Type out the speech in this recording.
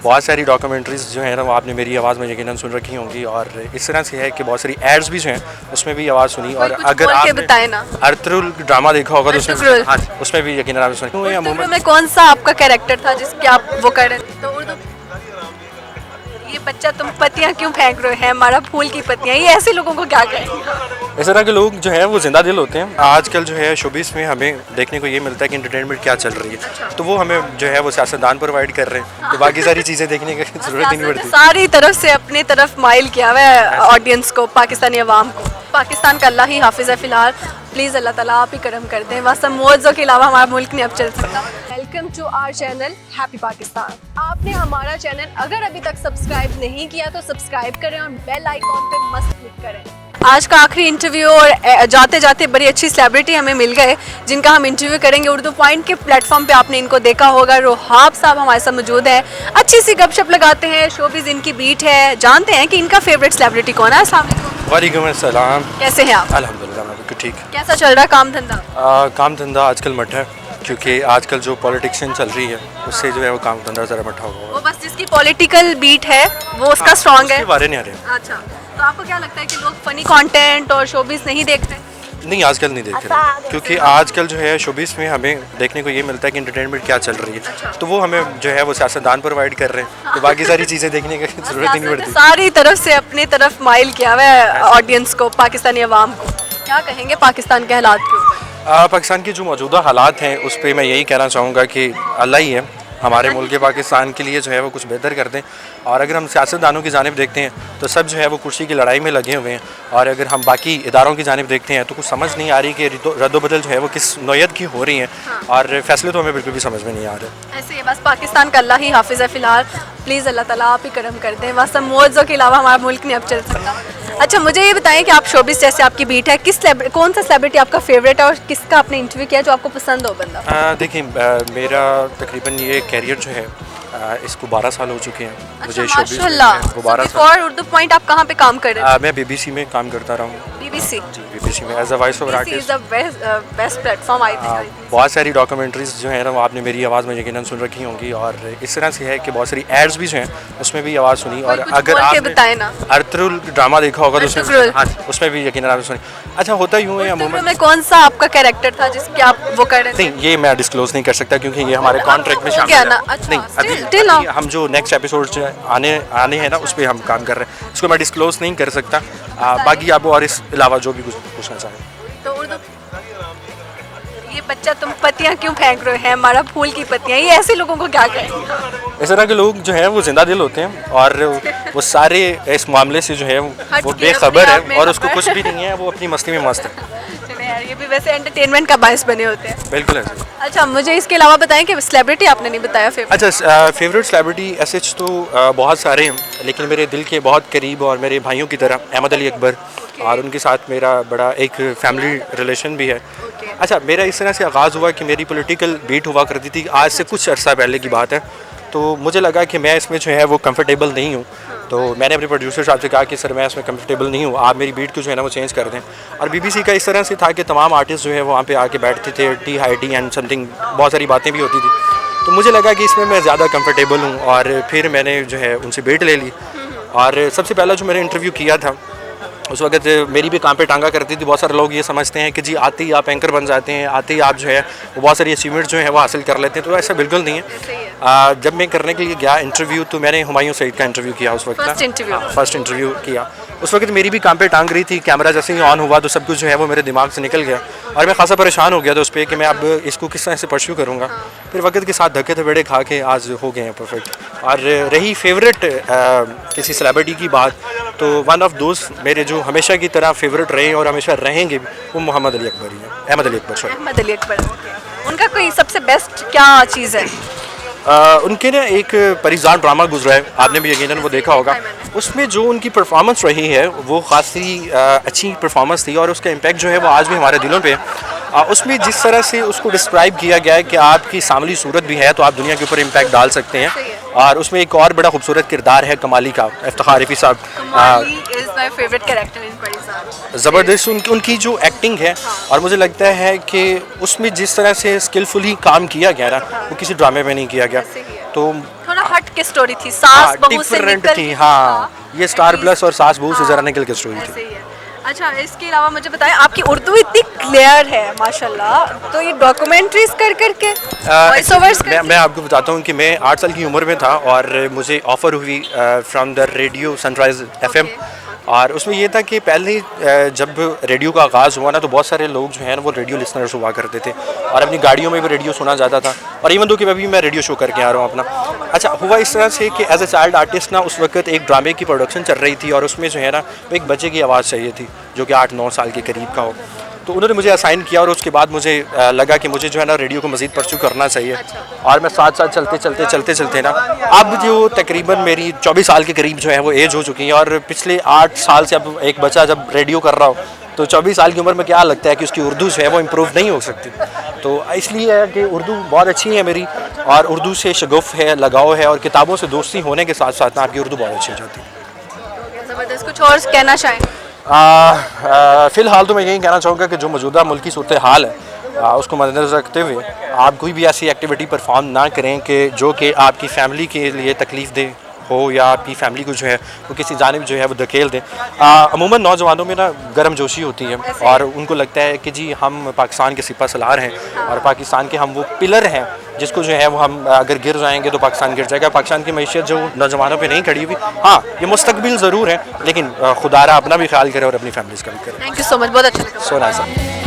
बहुत सारी डॉक्यूमेंट्रीज़ जो है ना वो आपने मेरी आवाज़ में यकीनन सुन रखी होंगी, और इस तरह से है कि बहुत सारी एड्स भी जो हैं उसमें भी आवाज़ सुनी, और अगर आपने अर्तुगरुल ड्रामा देखा होगा तो उसमें भी यकीनन आपने सुनी। में कौन सा आपका कैरेक्टर था जिसके आप वो कर रहे थे? तो उर्दू, ये बच्चा तुम पत्तियां क्यों फेंक रहे हैं, हमारा फूल की पत्तियां, ये ऐसे लोगों को क्या कहेंगे? इस तरह के लोग जो है वो जिंदा दिल होते हैं। आजकल जो है शोबिस में हमें देखने को ये मिलता है कि इंटरटेनमेंट क्या चल रही है, तो वो हमें जो है वो सियासतदान प्रोवाइड कर रहे हैं, तो बाकी सारी चीज़ें देखने की जरूरत ही नहीं पड़ती। सारी तरफ से अपनी तरफ माइल किया हुआ है ऑडियंस को, पाकिस्तानी अवाम को। पाकिस्तान का अल्लाह ही हाफिज़ है फ़िलहाल, प्लीज़ अल्लाह ताला आप ही करम कर दें, बस मौज़ों के अलावा हमारा मुल्क नहीं अब चल सकता। Welcome to our channel happy Pakistan. आपने हमारा चैनल अगर अभी तक सब्सक्राइब नहीं किया तो सब्सक्राइब करें और बेल आइकॉन पे मस्त क्लिक करें। आज का आखिरी इंटरव्यू, और जाते जाते बड़ी अच्छी सेलिब्रिटी हमें मिल गए जिनका हम इंटरव्यू करेंगे। उर्दू पॉइंट के प्लेटफॉर्म पे आपने इनको देखा होगा, रोहाब साहब हमारे साथ मौजूद है, अच्छी सी गपशप लगाते हैं, शोबिज़ इनकी बीट है, जानते हैं कि इनका फेवरेट सेलिब्रिटी कौन है। अस्सलाम वालेकुम। वालेकुम अस्सलाम। कैसे हैं आप? अल्हम्दुलिल्लाह मैं बिल्कुल ठीक। कैसा चल रहा है काम धंधा? काम धंधा आजकल मठा है, क्योंकि आजकल जो पॉलिटिक्शन चल रही है उससे जो है वो काम धंधा ज़रा मठा हुआ है। वो बस जिसकी पॉलिटिकल बीट है वो उसका स्ट्रॉन्ग है, बारे नहीं आ रहे। अच्छा, तो आपको क्या लगता है कि लोग फनी कंटेंट और शोबिज़ नहीं देखते? नहीं, आजकल नहीं देख रहे, क्योंकि आजकल जो है शोबिस में हमें देखने को ये मिलता है कि इंटरटेनमेंट क्या चल रही है, तो वो हमें जो है वो सियासतदान प्रोवाइड कर रहे हैं, तो बाकी सारी चीज़ें देखने की जरूरत ही नहीं पड़ती। सारी तरफ से अपनी तरफ माइल किया हुआ है ऑडियंस को, पाकिस्तानी अवाम को। क्या कहेंगे पाकिस्तान के हालात के ऊपर? पाकिस्तान की जो मौजूदा हालात हैं उस पर मैं यही कहना चाहूँगा कि अल्लाह ही है हमारे मुल्क के पाकिस्तान के लिए जो है वो कुछ बेहतर कर दें। और अगर हम सियासतदानों की जानिब देखते हैं तो सब जो है वो कुर्सी की लड़ाई में लगे हुए हैं, और अगर हम बाकी इदारों की जानिब देखते हैं तो कुछ समझ नहीं आ रही कि रद्दोबदल जो है वो किस नौयत की हो रही हैं, और फैसले तो हमें बिल्कुल भी समझ में नहीं आ रहे। ऐसे ही बस पाकिस्तान का अल्लाह ही हाफिज़ है फ़िलहाल, प्लीज़ अल्लाह ताला आप ही करम कर दें, बस मौज़ों के अलावा हमारा मुल्क नहीं अब चल सकता। अच्छा, मुझे ये बताएं कि आप शोबिस जैसे आपकी बीट है, कौन सा सेलिब्रिटी आपका फेवरेट है और किसका आपने इंटरव्यू किया जो आपको पसंद हो बंदा? देखिए, मेरा तकरीबन ये कैरियर जो है इसको 12 साल हो चुके हैं। अच्छा, मुझे माशाल्लाह। 12 साल। उर्दू पॉइंट आप कहाँ पे काम कर रहे हैं? मैं बीबीसी में काम करता रहा हूँ। BBC? जी, बीबीसी में as a voice over artist. Best platform I think. बहुत सारी डॉक्यूमेंट्रीज़ जो है ना वो आपने मेरी आवाज़ में यकीनन सुन रखी होंगी, और इस तरह से है कि बहुत सारी एड्स भी जो हैं उसमें भी आवाज़ सुनी, और अगर आपने अर्तुगरुल ड्रामा देखा होगा तो उसमें भी यकीनन आपने सुनी। अच्छा, होता यूँ है अमूमन में कौन सा आपका कैरेक्टर था जिसके आप वो कर रहे थे? नहीं, ये मैं डिस्क्लोज नहीं कर सकता क्योंकि ये हमारे कॉन्ट्रैक्ट में शामिल है। नहीं, अभी हम जो नेक्स्ट एपिसोड आने हैं ना उस पर हम काम कर रहे हैं, इसको मैं डिस्क्लोज नहीं कर सकता। बाकी आप और इस अलावा जो भी कुछ पूछना चाहें। तो उर्दू, ये बच्चा तुम पत्तियां क्यों फेंक रहे हैं, हमारा फूल की पत्तियां, ये ऐसे लोगों को क्या कहेंगे? इस तरह के लोग जो हैं वो जिंदा दिल होते हैं, और वो सारे इस मामले से जो है वो बेखबर है, और उसको कुछ भी नहीं है, वो अपनी मस्ती में मस्त है। चले यार, ये भी वैसे एंटरटेनमेंट का बायस बने होते हैं। बिल्कुल है। अच्छा, मुझे इसके अलावा बताएं कि सेलिब्रिटी आपने नहीं बताया फेवरेट। अच्छा, फेवरेट सेलिब्रिटी ऐसे तो बहुत सारे हैं, लेकिन मेरे दिल के बहुत करीब और मेरे भाइयों की तरह अहमद अली अकबर, और उनके साथ मेरा बड़ा एक फैमिली रिलेशन भी है। अच्छा, मेरा इस तरह से आगाज़ हुआ कि मेरी पॉलिटिकल बीट हुआ करती थी, आज से कुछ अर्सा पहले की बात है, तो मुझे लगा कि मैं इसमें जो है वो कंफर्टेबल नहीं हूँ, तो मैंने अपने प्रोड्यूसर साहब से कहा कि सर मैं इसमें कंफर्टेबल नहीं हूँ, आप मेरी बीट को जो है ना वो चेंज कर दें। और बीबीसी का इस तरह से था कि तमाम आर्टिस्ट जो है वहाँ पे आके बैठते थे, T high tea and something, बहुत सारी बातें भी होती थी, तो मुझे लगा कि इसमें मैं ज़्यादा कंफर्टेबल हूँ, और फिर मैंने जो है उनसे बीट ले ली। और सबसे पहला जो मैंने इंटरव्यू किया था उस वक्त मेरी भी काम पे टांगा करती थी। बहुत सारे लोग ये समझते हैं कि जी आते ही आप एंकर बन जाते हैं, आते ही आप जो है वो बहुत सारी अचीवमेंट जो है वो हासिल कर लेते हैं, तो ऐसा बिल्कुल नहीं है। जब मैं करने के लिए गया इंटरव्यू तो मैंने हुमायूं सईद का इंटरव्यू किया उस वक्त, फर्स्ट इंटरव्यू किया। उस वक्त मेरी भी काम पे टांग रही थी, कैमरा जैसे ही ऑन हुआ तो सब कुछ जो है वो मेरे दिमाग से निकल गया, और मैं खासा परेशान हो गया था उस पर कि मैं अब इसको किस तरह से परस्यू करूँगा। फिर वक्त के साथ धक्के थपेड़े खा के आज हो गए हैं परफेक्ट। और रही फेवरेट किसी सेलिब्रिटी की बात, तो वन ऑफ दोस्त मेरे जो हमेशा की तरह फेवरेट रहे और हमेशा रहेंगे वो मोहम्मद अली अकबर ही हैं, अहमद अली अकबर। अहमद अली अकबर, उनका कोई सबसे बेस्ट क्या चीज़ है? उनके ना एक परिजान ड्रामा गुजरा है, आपने भी यकीनन वो देखा होगा, उसमें जो उनकी परफॉर्मेंस रही है वो खासी अच्छी परफॉर्मेंस थी, और उसका इम्पैक्ट जो है वो आज भी हमारे दिलों पे है। उसमें जिस तरह से उसको डिस्क्राइब किया गया है कि आपकी सामली सूरत भी है तो आप दुनिया के ऊपर इम्पैक्ट डाल सकते हैं, और उसमें एक और बड़ा खूबसूरत किरदार है कमाली का, इफ्तिखार रफ़ी साहब। ज़बरदस्त उनकी जो एक्टिंग है, और मुझे लगता है कि उसमें जिस तरह से स्किलफुली काम किया गया ना वो किसी ड्रामे में नहीं किया गया। तो थोड़ा हट के स्टोरी थी, सास बहू से डिफरेंट निकल थी। के- हाँ, ये स्टार at प्लस और सास बहू से हाँ, ज़रा निकल के स्टोरी ऐसे थी। ही है। अच्छा, इसके अलावा मुझे बताएं, आपकी उर्दू इतनी क्लियर है माशाल्लाह, तो ये डॉक्यूमेंट्रीज कर करके वॉइस ओवर्स मैं आपको बताता हूँ कि मैं 8 साल की उम्र में था और मुझे ऑफ़र हुई from the radio sunrise FM, और उसमें ये था कि पहले जब रेडियो का आगाज़ हुआ ना, तो बहुत सारे लोग जो हैं ना वो रेडियो लिसनर्स हुआ करते थे और अपनी गाड़ियों में भी रेडियो सुना जाता था। और इवन दो कि अभी मैं रेडियो शो करके आ रहा हूँ अपना। अच्छा, हुआ इस तरह से कि एज ए चाइल्ड आर्टिस्ट ना उस वक्त एक ड्रामे की प्रोडक्शन चल रही थी और उसमें जो है ना एक बच्चे की आवाज़ चाहिए थी जो कि 8-9 साल के करीब का हो। तो उन्होंने मुझे असाइन किया और उसके बाद मुझे लगा कि मुझे जो है ना रेडियो को मज़ीद परस्यू करना चाहिए। और मैं साथ साथ चलते ना अब जो तकरीबन मेरी 24 साल के करीब जो है वो एज हो चुकी है, और पिछले 8 साल से अब एक बच्चा जब रेडियो कर रहा हो तो 24 साल की उम्र में क्या लगता है कि उसकी उर्दू जो है वो इम्प्रूव नहीं हो सकती। तो इसलिए है कि उर्दू बहुत अच्छी है मेरी, और उर्दू से शगुफ़ है, लगाव है, और किताबों से दोस्ती होने के साथ साथ ना आपकी उर्दू बहुत अच्छी हो जाती है। ज़बरदस्त, कुछ और कहना चाहें? फ़िलहाल तो मैं यही कहना चाहूँगा कि जो मौजूदा मुल्की सूरत हाल है उसको मद्देनज़र रखते हुए आप कोई भी ऐसी एक्टिविटी परफॉर्म ना करें कि जो कि आपकी फ़ैमिली के लिए तकलीफ़ दे हो या आपकी फ़ैमिली को जो है वो किसी जानिब जो है वो धकेल दें। अमूमन नौजवानों में ना गर्म जोशी होती है और उनको लगता है कि जी हम पाकिस्तान के सिपा सलार हैं और पाकिस्तान के हम वो पिलर हैं जिसको जो है वो हम अगर गिर जाएंगे तो पाकिस्तान गिर जाएगा। पाकिस्तान की मैशियत जो नौजवानों पे नहीं खड़ी हुई, हाँ ये मुस्तकबिल ज़रूर है, लेकिन खुदारा अपना भी ख्याल करे और अपनी फैमिलीज़ का भी करे। थैंक यू सो मच, बहुत अच्छा लगा। So nice.